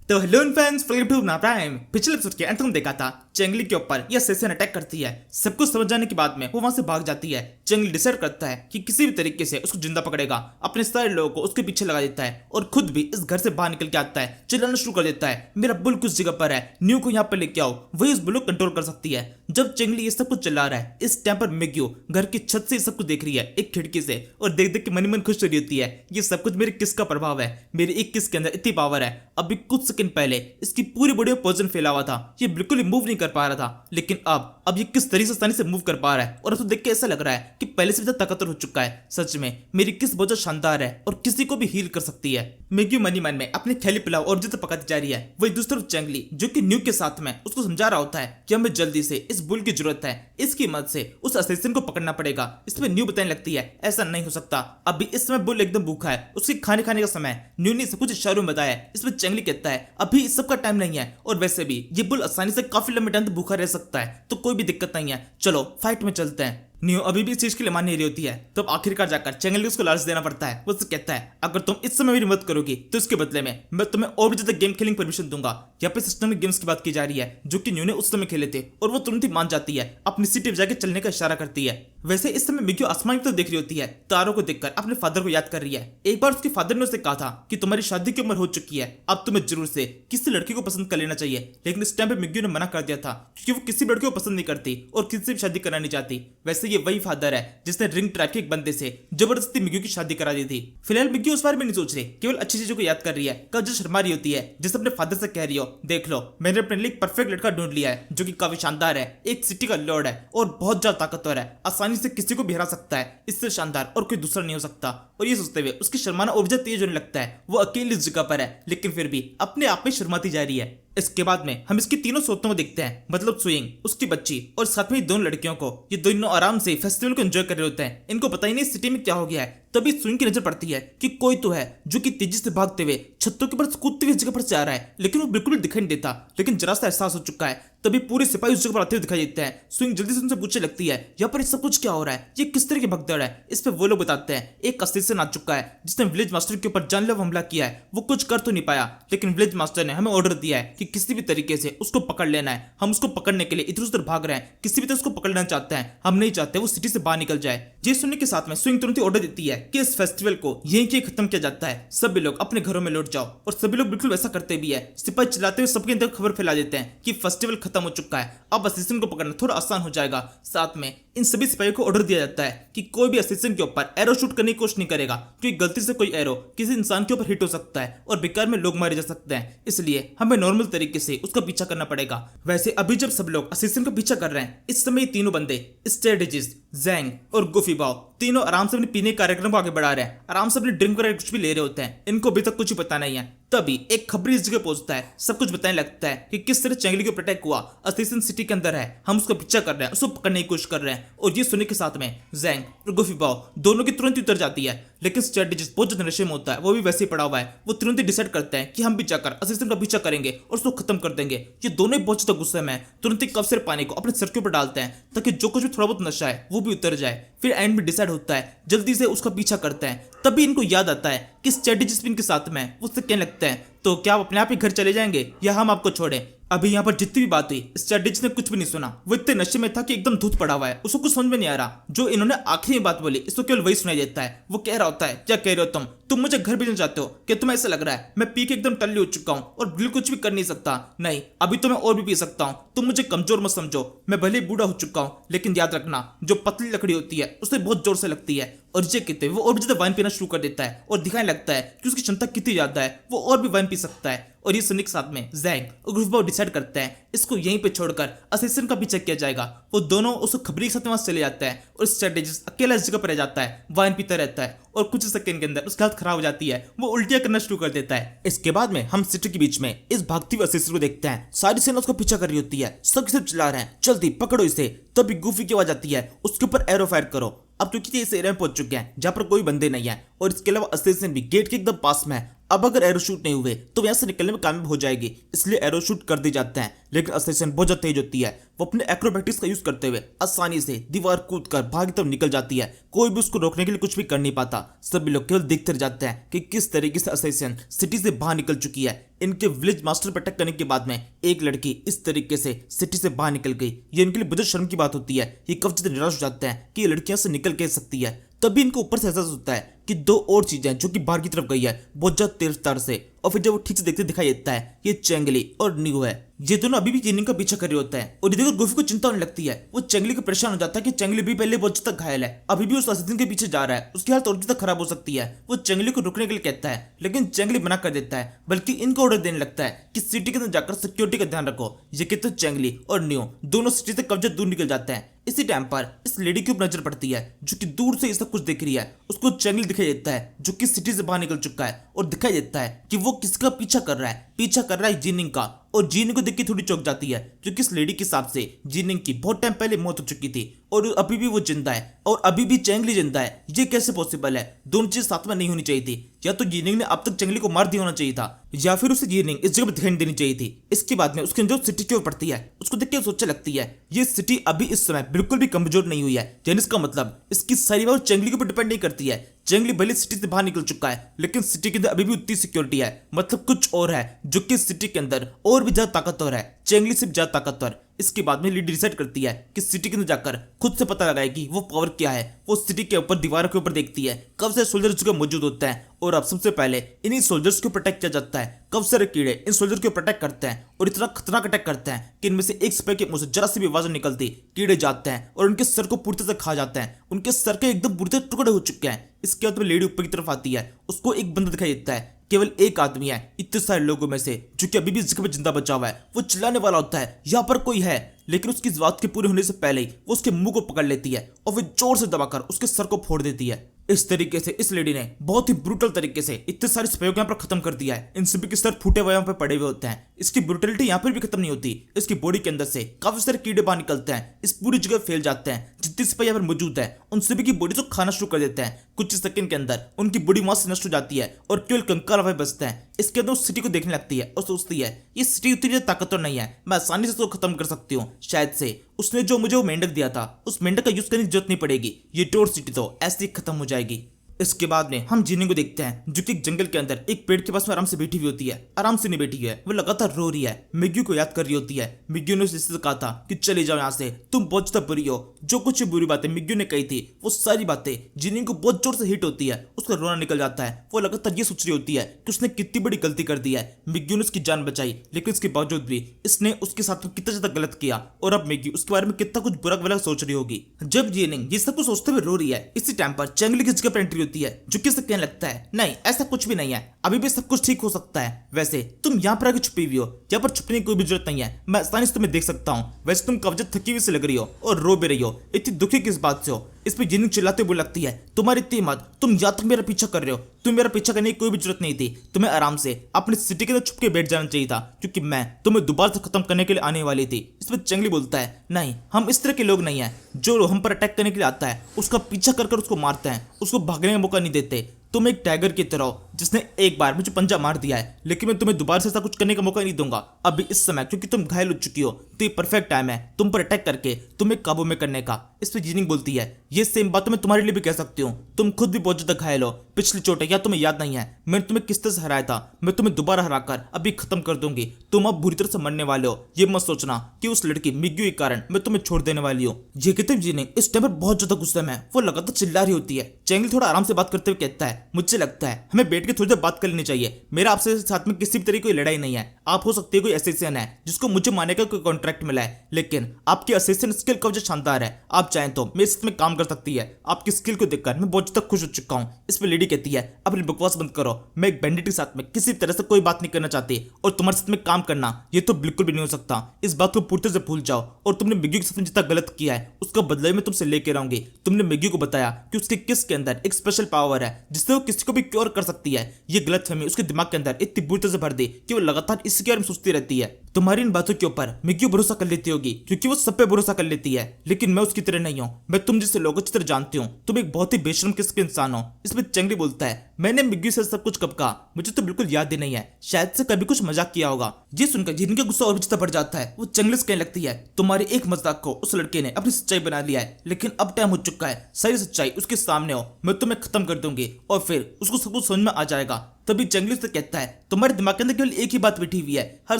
तो hello fans, welcome to अपना prime. पिछले एपिसोड के अंत में देखा था चेंगली के ऊपर यह सेशन अटैक करती है। सब कुछ समझ जाने के बाद में वो वहां से भाग जाती है। चेंगली डिसाइड करता है कि किसी भी तरीके से उसको जिंदा पकड़ेगा, अपने सारे लोगों को उसके पीछे लगा देता है और खुद भी इस घर से बाहर निकल के आता है। चिल्लाना शुरू कर देता है, मेरा बुल कुछ जगह पर है, न्यू को यहाँ पर लेके आओ, वही उस बुल को कंट्रोल कर सकती है। जब चेंगली ये सब कुछ चिल्ला रहा है, इस टाइम पर मिग्यू घर की छत से सब कुछ देख रही है एक खिड़की से, और देख देख के मन ही मन खुश हो रही होती है। ये सब कुछ मेरे किस का प्रभाव है, मेरे एक किस के अंदर इतनी पावर है। अभी कुछ सेकंड पहले इसकी पूरी बॉडी में पॉइजन फैला हुआ था, ये बिल्कुल ही मूव नहीं कर पा रहा था, लेकिन अब ये किस तरीके से आसानी से मूव कर पा रहा है। और अब तो देख के ऐसा लग रहा है कि पहले से भी ज्यादा ताकतवर हो चुका है। सच में मेरी किस बहुत शानदार है और किसी को भी हील कर सकती है। मिग्यू मनी मन में अपने थैली पुलाव और जितना पकाती जा रही है। वही दूसरी तरफ चेंगली जो कि न्यू के साथ में उसको समझा रहा होता है कि हमें जल्दी से इस बुल की जरूरत है, इसकी मदद से उस असैसिन को पकड़ना पड़ेगा। इसमें न्यू बताने लगती है ऐसा नहीं हो सकता, अभी इस समय बुल एकदम भूखा है, उसके खाने का समय। न्यू ने सब कुछ इशारों में बताया। इसमें चेंगली कहता है अभी इस सब का टाइम नहीं है, और वैसे भी ये बुल आसानी से काफी लंबे टाइम तक भूखा रह सकता है, तो कोई भी दिक्कत नहीं है, चलो फाइट में चलते हैं। न्यू अभी भी इस चीज के लिए मान नहीं रही होती है, तब तो आखिरकार जाकर चेंगली उसको लालच देना पड़ता है। वो उससे कहता है अगर तुम इस समय मेरी मदद करोगी तो इसके बदले में मैं तुम्हें और भी ज्यादा गेम खेलने की परमिशन दूंगा। यहाँ पे सिस्टम में गेम्स की बात की जा रही है जो कि न्यू ने उस समय खेले थे, और वो तुरंत ही मान जाती है, अपनी सीट पर जाकर चलने का इशारा करती है। वैसे इस समय मिग्यू आसमान की तरफ देख रही होती है, तारों को देखकर अपने फादर को याद कर रही है। एक बार उसके फादर ने उसे कहा था कि तुम्हारी शादी की उम्र हो चुकी है, अब तुम्हें जरूर से किसी लड़की को पसंद कर लेना चाहिए। लेकिन इस टाइम पे मिग्यू ने मना कर दिया था क्योंकि वो किसी लड़की को पसंद नहीं करती और किसी से भी शादी करना नहीं चाहती। वैसे ये वही फादर है जिसने रिंग ट्राइब के एक बंदे से जबरदस्ती मिग्यू की शादी करा दी थी। फिलहाल मिग्यू उस बारे में नहीं सोच रही, केवल अच्छी चीजों को याद कर रही है। कल जो शर्मा रही होती है, जिसे अपने फादर से कह रही हो देख लो मैंने अपने लिए परफेक्ट लड़का ढूंढ लिया है जो कि काफी शानदार है, एक सिटी का लॉर्ड है और बहुत ज्यादा ताकतवर है, आसानी से किसी को भी हरा सकता है, इससे शानदार और कोई दूसरा नहीं हो सकता। और ये सोचते हुए उसकी शर्माना और ज्यादा तेज होने लगता है। वो अकेली इस जगह पर है लेकिन फिर भी अपने आप में शर्माती जा रही है। इसके बाद में हम इसकी तीनों सोतों को देखते हैं, मतलब स्विंग, उसकी बच्ची और साथ में दोनों लड़कियों को। ये दोनों आराम से फेस्टिवल को एंजॉय कर रहे होते हैं, इनको पता ही नहीं सिटी में क्या हो गया है। तभी स्विंग की नजर पड़ती है कि कोई तो है जो कि तेजी से भागते हुए छत्तों के ऊपर कूदते हुए जगह पर से आ रहा है, लेकिन वो बिल्कुल दिखाई नहीं देता। लेकिन जरा सा एहसास हो चुका है, तभी पूरे सिपाही उस जगह पर आते हुए दिखाई देते हैं। स्विंग जल्दी से उनसे पूछने लगती है यहाँ पर सब कुछ क्या हो रहा है, ये किस तरह की भगदड़ है। इस पे वो लोग बताते हैं एक असैसिन आ चुका है जिसने विलेज मास्टर के ऊपर जानलेवा हमला किया है। वो कुछ कर तो नहीं पाया, लेकिन विलेज मास्टर ने हमें ऑर्डर दिया है कि किसी भी तरीके से उसको पकड़ लेना है। हम उसको पकड़ने के लिए इधर उधर भाग रहे हैं, किसी भी तरह उसको पकड़ना चाहते हैं, हम नहीं चाहते वो सिटी से बाहर निकल जाए। ये सुनने के साथ में स्विंग तुरंत ही ऑर्डर देती है कि इस फेस्टिवल को यहीं के खत्म किया जाता है, सभी लोग अपने घरों में लौट जाओ। और सभी लोग बिल्कुल वैसा करते भी है। सिपाही चिल्लाते हुए सबके अंदर खबर फैला देते हैं कि फेस्टिवल खत्म हो चुका है, अब असैसिन को पकड़ना थोड़ा आसान हो जाएगा। साथ में इन सभी सिपाहियों को ऑर्डर दिया जाता है कि कोई भी असैसिन के ऊपर एरो शूट करने की कोशिश नहीं करेगा, क्योंकि गलती से कोई एरो किसी इंसान के ऊपर हिट हो सकता है और बेकार में लोग मारे जा सकते हैं, इसलिए हमें नॉर्मल तरीके से उसका पीछा करना पड़ेगा। वैसे अभी जब सब लोग असैसिन का पीछा कर रहे हैं, इस समय तीनों बंदे स्ट्रेटेजिस्ट, ज़ैंग और गुफी बाओ तीनों आराम से अपने पीने के कार्यक्रम को आगे बढ़ा रहे हैं, आराम से अपने ड्रिंक वगैरह कुछ भी ले रहे होते हैं। इनको अभी तक कुछ ही पता नहीं है। तभी एक खबरी इस जगह पहुंचता है, सब कुछ बताने लगता है कि किस तरह चेंगली को अटैक हुआ, असैसिन सिटी के अंदर है, हम उसका पीछा कर रहे हैं, उसको पकड़ने की कोशिश कर रहे हैं। और ये सुनने के साथ में ज़ैंग और गुफी बाओ दोनों की तुरंत उतर जाती है। लेकिन स्ट्रेटेजिस्ट बहुत ज्यादा नशे में होता है, वो भी वैसे ही पड़ा हुआ है। वो तुरंत ही डिसाइड करते हैं कि हम भी जाकर असैसिन का पीछा करेंगे और उसको खत्म कर देंगे। ये दोनों ही बहुत ज्यादा गुस्से में तुरंत ही कप से पानी को अपने सर के ऊपर डालते हैं ताकि जो कुछ भी थोड़ा बहुत नशा है वो भी उतर जाए। फिर एंड में डिसाइड होता है जल्दी से उसका पीछा करते हैं। तभी इनको याद आता है कि स्ट्रेटेजिस्ट इनके साथ में, उससे कहने लगते हैं तो क्या आप अपने आप ही घर चले जाएंगे या हम आपको छोड़ें। अभी यहाँ पर जितनी भी बात हुई स्ट्रेटेजिस्ट ने कुछ भी नहीं सुना, वो इतने नशे में था कि एकदम धूत पड़ा हुआ है, उसको कुछ समझ में नहीं आ रहा। जो इन्होंने आखिरी में बात बोली इसको केवल वही सुनाई देता है। वो कह रहा होता है क्या कह रहे हो तुम मुझे घर भेजना चाहते हो, क्या तुम्हें ऐसा लग रहा है मैं पी के एकदम टल्ली हो चुका हूँ और बिल्कुल कुछ भी कर नहीं सकता। नहीं, अभी तो मैं और भी पी सकता हूँ, तुम मुझे कमजोर मत समझो, मैं भले ही बूढ़ा हो चुका हूँ, लेकिन याद रखना जो पतली लकड़ी होती है उसे बहुत जोर से लगती है। और ये कहते वो और भी ज्यादा वाइन पीना शुरू कर देता है और दिखाने लगता है कि उसकी क्षमता कितनी ज्यादा है, वो और भी वाइन पी सकता है। और ये सुनने के साथ में ज़ैंग और गुफी बाओ डिसाइड करते हैं इसको यहीं पे छोड़कर असैसिन का पीछा किया जाएगा। वो दोनों उसको खबरी के साथ वहां चले जाते हैं और स्ट्रेटेजिस्ट अकेला इस जगह पर रह जाता है, वाइन पीता रहता है और कुछ सेकंड के अंदर उसकी हालत खराब हो जाती है, वो उल्टियां करना शुरू कर देता है। इसके बाद में हम सिटी के बीच में इस भागती हुई असैसिन को देखते हैं। सारी सेना उसको पीछा कर रही होती है, सब सिर्फ चिल्ला रहे हैं जल्दी पकड़ो इसे। तभी गुफी की आवाज आती है उसके ऊपर एरो फायर करो। अब क्योंकि इस एरिया में पहुंच चुके हैं जहां पर कोई बंदे नहीं है और इसके अलावा असैसिन भी गेट के एकदम पास में है, अब अगर एरो शूट नहीं हुए तो यहाँ से निकलने में कामयाब हो जाएगी, इसलिए एरो शूट कर दी जाते हैं। लेकिन असैसिन बहुत ज्यादा तेज होती है, वो अपने एक्रोबैटिक्स का यूज करते हुए आसानी से दीवार कूद कर भाग की तरफ निकल जाती है। कोई भी उसको रोकने के लिए कुछ भी कर नहीं पाता। सभी लोग केवल देखते रह जाते हैं कि किस तरीके से असैसिन सिटी से बाहर निकल चुकी है। इनके विलेज मास्टर पर अटैक करने के बाद में एक लड़की इस तरीके से सिटी से बाहर निकल गई, ये इनके लिए बहुत शर्म की बात होती है। ये काफी ज्यादा निराश हो जाते हैं कि ये लड़कियां से निकल के सकती है। तभी इनको ऊपर से एहसास होता है कि दो और चीजें जो कि बाहर की तरफ गई है बहुत ज्यादा तेज रफ्तार से, और फिर जब वो ठीक से देखते दिखाई देता है ये चेंगली और न्यू है। ये दोनों अभी भी जिनिंग का पीछा कर रहे होते हैं और ये देखकर गोफी को चिंता होने लगती है। वो चेंगली को परेशान हो जाता है कि चेंगली भी पहले बहुत ज्यादा घायल है, अभी भी उस असैसिन के पीछे जा रहा है, उसकी हालत और ज्यादा खराब हो सकती है। वो चेंगली को रुकने के लिए कहता है लेकिन चेंगली मना कर देता है, बल्कि इनको ऑर्डर देने लगता है कि सिटी के अंदर जाकर सिक्योरिटी का ध्यान रखो। ये कहते चेंगली और न्यू दोनों सिटी से कब्जा दूर निकल जाते हैं। इसी टाइम पर इस लेडी के ऊपर नजर पड़ती है जो कि दूर से ये सब कुछ देख रही है। उसको चेंगली दिखाई देता है जो कि सिटी से बाहर निकल चुका है और दिखाई देता है कि वो किसका पीछा कर रहा है, पीछा कर रहा है जिनिंग का। और जिनिंग को देख के थोड़ी चौंक जाती है क्योंकि इस लेडी के हिसाब से जिनिंग की बहुत टाइम पहले मौत हो चुकी थी और अभी भी वो जिंदा है और अभी भी चेंगली जिंदा है। ये कैसे पॉसिबल है? दोनों चीज साथ में नहीं होनी चाहिए थी। या तो जिनिंग ने अब तक चेंगली को मार दिया होना चाहिए था, या फिर उसे जिनिंग इस जगह पर ध्यान देनी चाहिए थी। इसके बाद में उसके जो सिटी की ओर पड़ती है उसको देख के सोचने लगती है ये सिटी अभी इस समय बिल्कुल भी कमजोर नहीं हुई है, यानी इसका मतलब इसकी सारी बात चेंगली के ऊपर डिपेंड नहीं करती है। चेंगली भले सिटी से बाहर निकल चुका है लेकिन सिटी के अंदर अभी भी उतनी सिक्योरिटी है, मतलब कुछ और है जो कि सिटी के अंदर और भी ज्यादा ताकतवर है, चेंगली से भी ज्यादा ताकतवर। इसके बाद में लीड डिसाइड करती है कि सिटी के अंदर जाकर खुद से पता लगाएगी वो पावर क्या है। वो सिटी के ऊपर दीवार के ऊपर देखती है कब से सोल्जर्स जो मौजूद होते हैं और अब सबसे पहले इन्हीं सोल्जर्स को प्रोटेक्ट किया जाता है। कब सारे कीड़े इन सोल्जर को प्रोटेक्ट करते हैं और इतना खतरनाक अटैक करते हैं कि इनमें से एक सिपाही के मुंह से जरा सी भी आवाज निकलती कीड़े जाते हैं और उनके सर को पूरी तरह से खा जाते हैं। उनके सर के एकदम पूरी तरह टुकड़े हो चुके हैं। इसके बाद में लेडी ऊपर की तरफ आती है, उसको एक बंदा दिखाई देता है, केवल एक आदमी है इतने सारे लोगों में से जो कि अभी भी इस जगह पर जिंदा बचा हुआ है। वो चिल्लाने वाला होता है यहाँ पर कोई है, लेकिन उसकी इस बात के पूरे होने से पहले ही वो उसके मुंह को पकड़ लेती है और फिर जोर से दबाकर उसके सर को फोड़ देती है। इस तरीके से इस लेडी ने बहुत ही ब्रूटल तरीके से इतने सारे सिपाहियों को यहाँ पर खत्म कर दिया है। इन सभी के सर फूटे हुए यहाँ पे पड़े हुए होते हैं। इसकी ब्रूटलिटी यहाँ पर भी खत्म नहीं होती, इसकी बॉडी के अंदर से काफी सारे कीड़े बाहर निकलते हैं, इस पूरी जगह फैल जाते हैं। जितने सिपाही यहाँ पर मौजूद है उन सभी की बॉडी को खाना शुरू कर देते हैं। कुछ सेकंड के अंदर उनकी बॉडी वहां से नष्ट हो जाती है और केवल कंकाल हवा बचते हैं। इसके अंदर उस सिटी को देखने लगती है और सोचती है ये सिटी उतनी ज्यादा ताकतवर नहीं है, मैं आसानी से इसको खत्म कर सकती हूँ। शायद से उसने जो मुझे वो मेंढक दिया था उस मेंढक का यूज करने की जरूरत नहीं पड़ेगी, ये टोर सिटी तो ऐसे ही खत्म हो जाएगी। इसके बाद में हम जिनिंग को देखते हैं जो कि एक जंगल के अंदर एक पेड़ के पास में आराम से बैठी हुई होती है। आराम से नहीं बैठी हुई है, वो लगातार रो रही है, मिग्यू को याद कर रही होती है। मिग्यू ने उससे कहा था कि चले जाओ यहाँ से, तुम बहुत ज्यादा बुरी हो। जो कुछ बुरी बातें मिग्यू ने कही थी वो सारी बातें जिनिंग को बहुत जोर से हिट होती है, उसका रोना निकल जाता है। वो लगातार ये सोच रही होती है कि उसने कितनी बड़ी गलती कर दी है। मिग्यू ने उसकी जान बचाई लेकिन इसके बावजूद भी इसने उसके साथ कितना ज्यादा गलत किया और अब मिग्यू उसके बारे में कितना कुछ बुरा भला सोच रही होगी। जब जिनिंग ये सब कुछ सोचते हुए रो रही है, इसी टाइम पर चेंगली की जगह पर एंट्री होती है जो कि कहने लगता है नहीं ऐसा कुछ भी नहीं है, अभी भी सब कुछ ठीक हो सकता है। वैसे तुम यहाँ पर आके छुपी हुई हो, यहाँ पर छुपने की कोई भी जरूरत नहीं है, मैं आसानी से तुम्हें देख सकता हूँ। वैसे तुम कब्जा थकी हुई से लग रही हो और रो भी रही हो, इतनी दुखी किस बात से हो? इस पे जिनिंग चिल्लाते हुए लगती है तुम्हारी इतनी हिम्मत, तुम या तक मेरा पीछा कर रहे हो, तुम मेरा पीछा करने की कोई भी जरूरत नहीं थी। तुम्हें आराम से अपनी सिटी के अंदर छुप के बैठ जाना चाहिए था क्योंकि मैं तुम्हें दोबारा से खत्म करने के लिए आने वाली थी। इस पर चेंगली बोलता है नहीं, हम इस तरह के लोग नहीं है। जो हम पर अटैक करने के लिए आता है उसका पीछा कर उसको मारते हैं, उसको भागने का मौका नहीं देते। तुम एक टाइगर की तरह हो जिसने एक बार मुझे पंजा मार दिया है, लेकिन मैं तुम्हें दोबारा से ऐसा कुछ करने का मौका नहीं दूंगा अभी इस समय, क्योंकि तुम घायल हो चुकी हो। तो ये परफेक्ट टाइम है तुम पर अटैक करके तुम्हें काबू में करने का। इस पर जिनिंग बोलती है ये सेम बात मैं तुम्हारे लिए भी कह सकती हूँ, तुम खुद भी बहुत ज्यादा घायल हो। पिछली चोटें या तुम्हें याद नहीं है मैंने तुम्हें किस तरह से हराया था, मैं तुम्हें दोबारा हराकर अभी खत्म कर दूंगी। तुम अब बुरी तरह से मरने वाले हो, ये मत सोचना कि उस लड़की मिग्यू के कारण मैं तुम्हें छोड़ देने वाली हूँ। ये कहते जिनिंग इस टाइम पर बहुत ज्यादा गुस्से में वो लगातार चिल्ला रही होती है। चेंगली थोड़ा आराम से बात करते हुए कहता है मुझे लगता है हमें बैठ के थोड़ी देर बात कर लेनी चाहिए, मेरा आपसे साथ में किसी भी तरह की कोई लड़ाई नहीं है। आप हो सकती है कोई असिस्टेंट है जिसको मुझे मारने का कोई कॉन्ट्रैक्ट मिला है, लेकिन आपकी असिस्टेंट स्किल काफी शानदार है, आप चाहें तो मेरे साथ में काम कर सकती है। आपकी स्किल को देखकर मैं बहुत ज्यादा खुश हो चुका हूँ। इस पर लेडी कहती है अपनी बकवास बंद करो, मैं एक बैंडिट के साथ में किसी तरह से कोई बात नहीं करना चाहती और तुम्हारे साथ में काम करना ये तो बिल्कुल भी नहीं हो सकता। इस बात को पूरी तरह से भूल जाओ और तुमने मिग्गी के साथ में जितना गलत किया है उसका बदला मैं तुमसे लेके रहूंगी। तुमने मिग्गी को बताया कि उसके किस के अंदर एक स्पेशल पावर है जिससे वो किसी को भी क्योर कर सकती है। ये गलतफहमी उसके दिमाग के अंदर इतनी बुरी तरह से भर दी कि वो लगातार इसके बारे में सोचती रहती है। तुम्हारी इन बातों के ऊपर मैं क्यों भरोसा कर लेती होगी, क्योंकि वो सब पे भरोसा कर लेती है। लेकिन मैं उसकी तरह नहीं हूँ। मैं तुम जैसे लोगों की तरह जानती हूँ। तुम एक बहुत ही बेशर्म किस्म के इंसान हो। इसमें चेंगली बोलता है, मैंने मिग्गी से सब कुछ कब कहा, मुझे तो बिल्कुल याद ही नहीं है। शायद से कभी कुछ मजाक किया होगा। ये सुनकर जिनका गुस्सा और भी ज्यादा बढ़ जाता है। वो चेंगली से कहने लगती है, तुम्हारी एक मजाक को उस लड़के ने अपनी सच्चाई बना लिया है, लेकिन अब टाइम हो चुका है। सारी सच्चाई उसके सामने हो, मैं तुम्हें खत्म कर दूंगी और फिर उसको सब कुछ समझ में आ जाएगा। तभी चेंगली से कहता है, तुम्हारे दिमाग के अंदर केवल एक ही बात बैठी हुई है, हर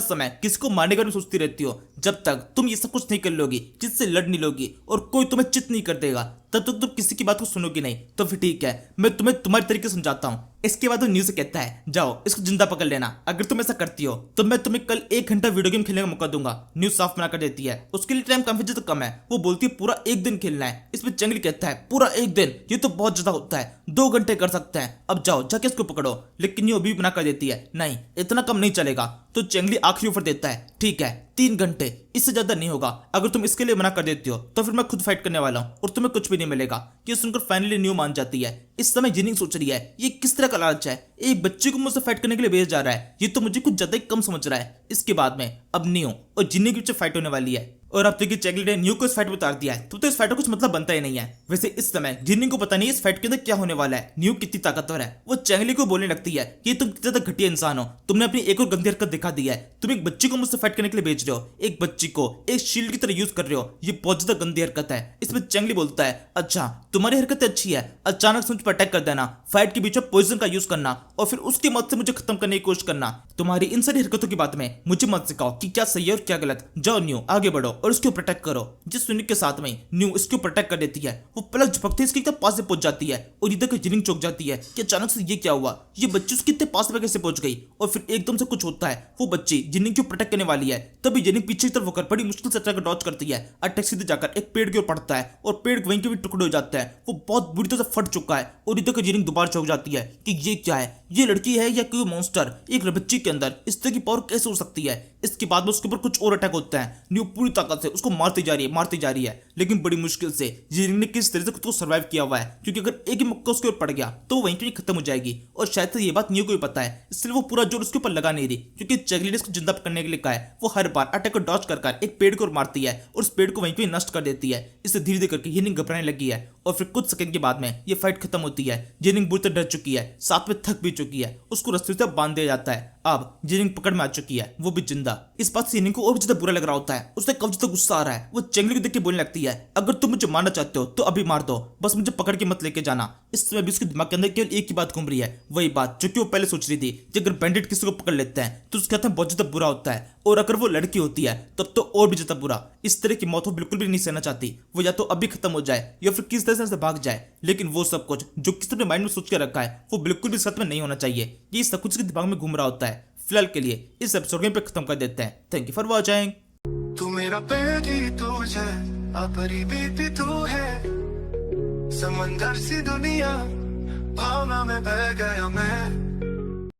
समय किसी को मारने के बारे में सोचती रहती हो। जब तक तुम ये सब कुछ नहीं कर लोगी, जिससे लड़ नहीं लोगी और कोई तुम्हें चित नहीं कर देगा, तब तक तुम किसी की बात को सुनोगी नहीं। तो फिर ठीक है, मैं तुम्हें तुम्हारे तरीके से समझाता हूँ। इसके बाद वो न्यू से कहता है, जाओ इसको जिंदा पकड़ लेना। अगर तुम ऐसा करती हो तो मैं तुम्हें कल 1 घंटा वीडियो गेम खेलने का मौका दूंगा। न्यू साफ मना कर देती है, उसके लिए टाइम काफी ज्यादा कम है। वो बोलती है पूरा 1 दिन खेलना है। इसमें चेंगली कहता है, पूरा 1 दिन, ये तो बहुत ज्यादा होता है, 2 घंटे कर सकते हैं। अब जाओ जाके इसको पकड़ो। लेकिन न्यू अभी भी मना कर देती है, नहीं इतना कम नहीं चलेगा। तो चेंगली आखिरी ऑफर देता है, ठीक है 3 घंटे, इससे ज्यादा नहीं होगा। अगर तुम इसके लिए मना कर देती हो तो फिर मैं खुद फाइट करने वाला हूँ और तुम्हें कुछ भी नहीं मिलेगा। ये सुनकर फाइनली न्यू मान जाती है। इस समय जिनिंग सोच रही है, ये किस तरह का लालच है, एक बच्चे को मुझसे फाइट करने के लिए भेज जा रहा है, ये तो मुझे कुछ ज्यादा ही कम समझ रहा है। इसके बाद में अब न्यू और जिन्नी के बीच फाइट होने वाली है और अब तक की चेंगली ने न्यू को इस फाइट में उतार दिया है। तो इस फाइट का कुछ मतलब बनता ही नहीं है। वैसे इस समय जिन्नी को पता नहीं इस फाइट के अंदर क्या होने वाला है। न्यू कितनी ताकतवर है। वो चेंगली को बोलने लगती है कि तुम कितना ज्यादा घटिया इंसान हो, तुमने अपनी एक और गंदी हरकत दिखा दी है। तुम एक बच्ची को मुझसे फाइट करने के लिए भेज रहे हो, एक बच्ची को एक शील्ड की तरह यूज कर रहे हो, ये बहुत ज्यादा गंदी हरकत है। इसमें चेंगली बोलता है, अच्छा तुम्हारी हरकत अच्छी है, अचानक से मुझ पर अटैक कर देना, फाइट के बीच में पॉइजन का यूज करना और फिर उसकी मदद से मुझे खत्म करने की कोशिश करना। तुम्हारी इन सारी हरकतों की बात में मुझे मत सिखाओ कि क्या सही है और क्या गलत। जाओ न्यू आगे बढ़ो और उसको प्रोटेक्ट करो। जिस सुनिक के साथ में न्यू इसको प्रोटेक्ट कर देती है, वो पलक झपकते इसके एकदम पास से पहुंच जाती है और इधर की जिनिंग चौंक जाती है कि अचानक से ये क्या हुआ, ये बच्ची उसके इतने पास में कैसे पहुंच गई। और फिर एकदम से कुछ होता है, वो बच्ची जिनिंग को प्रोटेक्ट करने वाली है। तभी जिनिंग पीछे की तरफ होकर बड़ी मुश्किल से अटैक डॉच करती है। अटैक सीधे जाकर एक पेड़ की ओर पड़ता है और पेड़ वहीं के भी टुकड़े हो जाता है। वो बहुत बुरी तरह से फट चुका है और इधर की जिनिंग दोबारा चौंक जाती है कि ये क्या है, ये लड़की है या कोई मॉन्स्टर, एक बच्ची के अंदर इस तरह की पावर कैसे हो सकती है। इसके बाद में उसके ऊपर कुछ और अटैक होता है। न्यू पूरी ताकत से उसको मारती जा रही है, लेकिन बड़ी मुश्किल से जिनिंग ने किस तरह से खुद को सर्वाइव किया हुआ है, क्योंकि अगर एक ही मक्का उसके ऊपर पड़ गया तो वहीं पे खत्म हो जाएगी। और शायद से ये बात न्यू को भी पता है, इसलिए वो पूरा जोर उसके ऊपर लगा नहीं रही, क्योंकि चेंगली ने इसको जिंदा पकड़ने के लिए कहा है। वो हर बार अटैक को डॉच कर एक पेड़ को मारती है और उस पेड़ को वहीं पे नष्ट कर देती है। इससे धीरे धीरे करके जिनिंग घबराने लगी है और फिर कुछ सेकंड के बाद में ये फाइट खत्म होती है। जिनिंग बुरी तरह डर चुकी है, साथ में थक भी चुकी है। उसको रस्सी से बांध दिया जाता है। अब जिनिंग पकड़ में आ चुकी है, वो भी जिंदा। इस बात से जिनिंग को और भी ज्यादा बुरा लग रहा होता है। उसे कब ज्यादा गुस्सा आ रहा है। वो चेंगली को देख के बोलने लगती है, अगर तुम मुझे मारना चाहते हो तो अभी मार दो, बस मुझे पकड़ के मत लेके जाना। इस समय भी उसके दिमाग के अंदर केवल एक ही बात घूम रही है, वही बात जो कि वो पहले सोच रही थी कि अगर बैंडिट किसी को पकड़ लेते हैं तो उसके हाथ में बहुत ज्यादा बुरा होता है, और अगर वो लड़की होती है तब तो और भी ज्यादा बुरा। इस तरह की मौत वो बिल्कुल भी नहीं सहना चाहती। वो या तो अभी खत्म हो जाए या फिर किस तरह से भाग जाए, लेकिन वो सब कुछ जो किसी ने माइंड में सोच के रखा है वो बिल्कुल भी साथ में नहीं होना चाहिए। ये सब कुछ उसके दिमाग में घूम रहा होता है। फिलहाल के लिए इस एपिसोड पे खत्म कर देते हैं। Thank you for watching. तू मेरा बेटी तुझे अपनी बेटी तू है, समंदर सी दुनिया भावना में बह गया मैं।